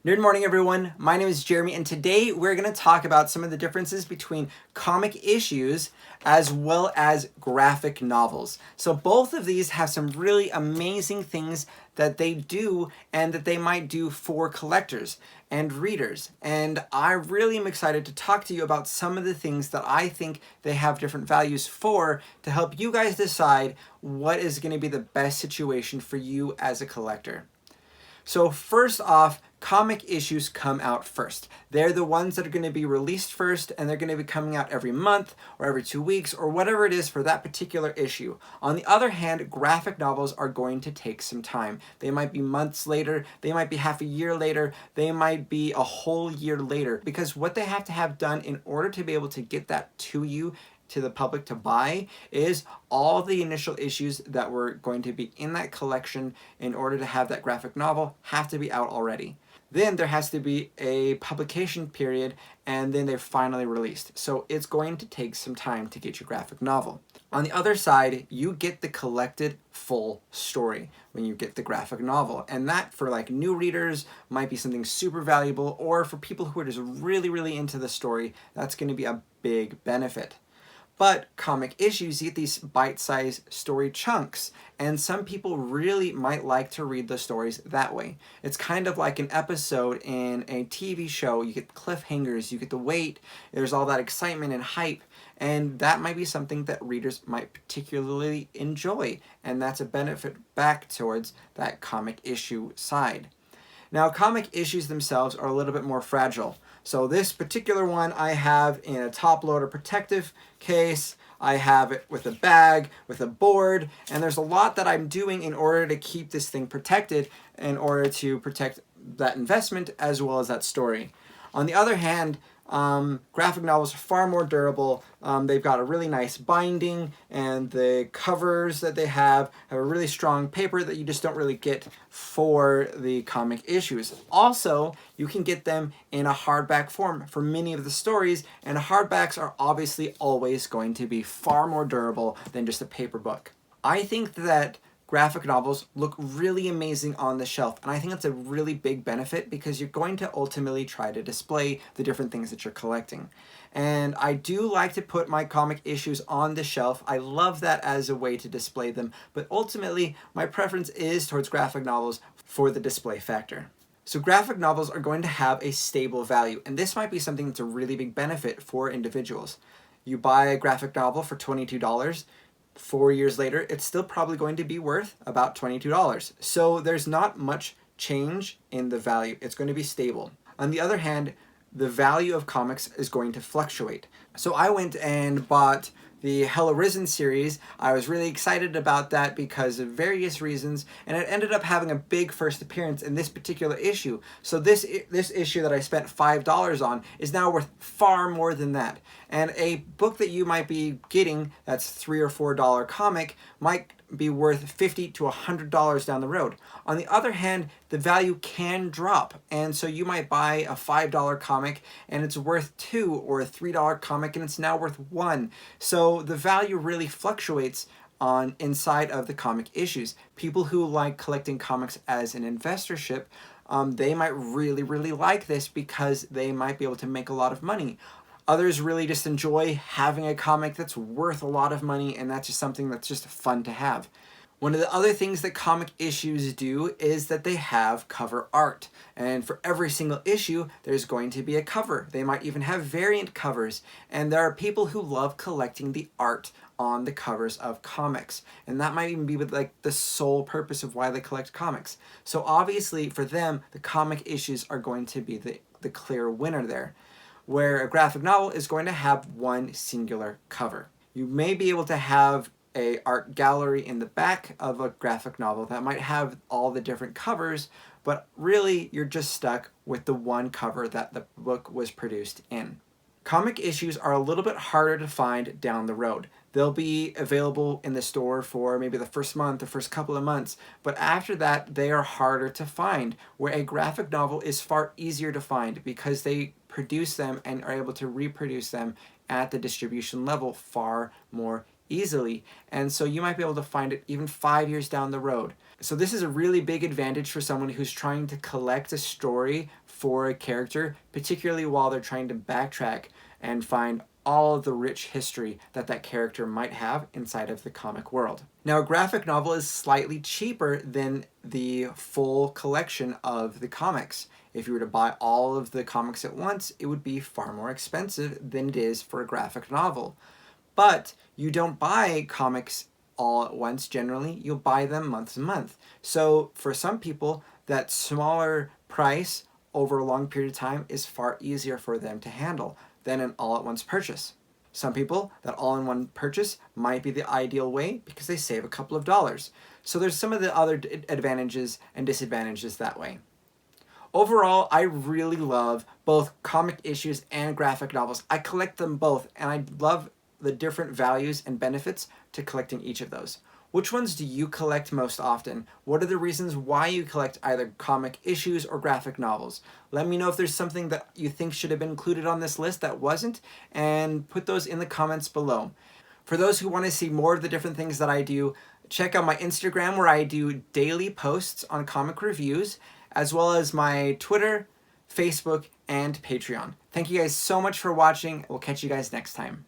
Good morning, everyone. My name is Jeremy, and today we're going to talk about some of the differences between comic issues as well as graphic novels. So both of these have some really amazing things that they do and that they might do for collectors and readers. And I really am excited to talk to you about some of the things that I think they have different values for to help you guys decide what is going to be the best situation for you as a collector. So first off, comic issues come out first. They're the ones that are going to be released first, and they're going to be coming out every month or every 2 weeks or whatever it is for that particular issue. On the other hand, graphic novels are going to take some time. They might be months later, they might be half a year later, they might be a whole year later, because what they have to have done in order to be able to get that to you, to the public to buy, is all the initial issues that were going to be in that collection in order to have that graphic novel have to be out already. Then there has to be a publication period, and then they're finally released. So it's going to take some time to get your graphic novel. On the other side, you get the collected full story when you get the graphic novel. And that, for like new readers, might be something super valuable, or for people who are just really into the story, that's going to be a big benefit. But comic issues, you get these bite-sized story chunks, and some people really might like to read the stories that way. It's kind of like an episode in a TV show. You get cliffhangers, you get the wait, there's all that excitement and hype, and that might be something that readers might particularly enjoy, and that's a benefit back towards that comic issue side. Now, comic issues themselves are a little bit more fragile. So this particular one I have in a top loader protective case. I have it with a bag, with a board, and there's a lot that I'm doing in order to keep this thing protected, in order to protect that investment as well as that story. On the other hand, graphic novels are far more durable. They've got a really nice binding, and the covers that they have a really strong paper that you just don't really get for the comic issues. Also, you can get them in a hardback form for many of the stories, and hardbacks are obviously always going to be far more durable than just a paper book. I think that graphic novels look really amazing on the shelf, and I think that's a really big benefit because you're going to ultimately try to display the different things that you're collecting. And I do like to put my comic issues on the shelf. I love that as a way to display them, but ultimately my preference is towards graphic novels for the display factor. So graphic novels are going to have a stable value, and this might be something that's a really big benefit for individuals. You buy a graphic novel for $22, 4 years later, it's still probably going to be worth about $22. So there's not much change in the value. It's going to be stable. On the other hand, the value of comics is going to fluctuate. So I went and bought the Hell Arisen series. I was really excited about that because of various reasons, and it ended up having a big first appearance in this particular issue. So this issue that I spent $5 on is now worth far more than that. And a book that you might be getting that's $3 or $4 comic might be worth $50 to $100 down the road. On the other hand, the value can drop, and so you might buy a $5 comic and it's worth $2, or a $3 comic and it's now worth $1. So the value really fluctuates on inside of the comic issues. People who like collecting comics as an investorship, they might really like this because they might be able to make a lot of money. Others really just enjoy having a comic that's worth a lot of money, and that's just something that's just fun to have. One of the other things that comic issues do is that they have cover art. And for every single issue, there's going to be a cover. They might even have variant covers. And there are people who love collecting the art on the covers of comics. And that might even be like the sole purpose of why they collect comics. So obviously for them, the comic issues are going to be the clear winner there, where a graphic novel is going to have one singular cover. You may be able to have a art gallery in the back of a graphic novel that might have all the different covers, but really you're just stuck with the one cover that the book was produced in. Comic issues are a little bit harder to find down the road. They'll be available in the store for maybe the first month, the first couple of months, but after that they are harder to find, where a graphic novel is far easier to find because they produce them and are able to reproduce them at the distribution level far more easily, and so you might be able to find it even 5 years down the road. So this is a really big advantage for someone who's trying to collect a story for a character, particularly while they're trying to backtrack and find all of the rich history that that character might have inside of the comic world. Now, a graphic novel is slightly cheaper than the full collection of the comics. If you were to buy all of the comics at once, it would be far more expensive than it is for a graphic novel. But you don't buy comics all at once generally, you'll buy them month to month. So for some people, that smaller price over a long period of time is far easier for them to handle than an all-at-once purchase. Some people, that all-in-one purchase might be the ideal way because they save a couple of dollars. So there's some of the other advantages and disadvantages that way. Overall, I really love both comic issues and graphic novels. I collect them both, and I love the different values and benefits to collecting each of those. Which ones do you collect most often? What are the reasons why you collect either comic issues or graphic novels? Let me know if there's something that you think should have been included on this list that wasn't, and put those in the comments below. For those who want to see more of the different things that I do, check out my Instagram where I do daily posts on comic reviews, as well as my Twitter, Facebook, and Patreon. Thank you guys so much for watching. We'll catch you guys next time.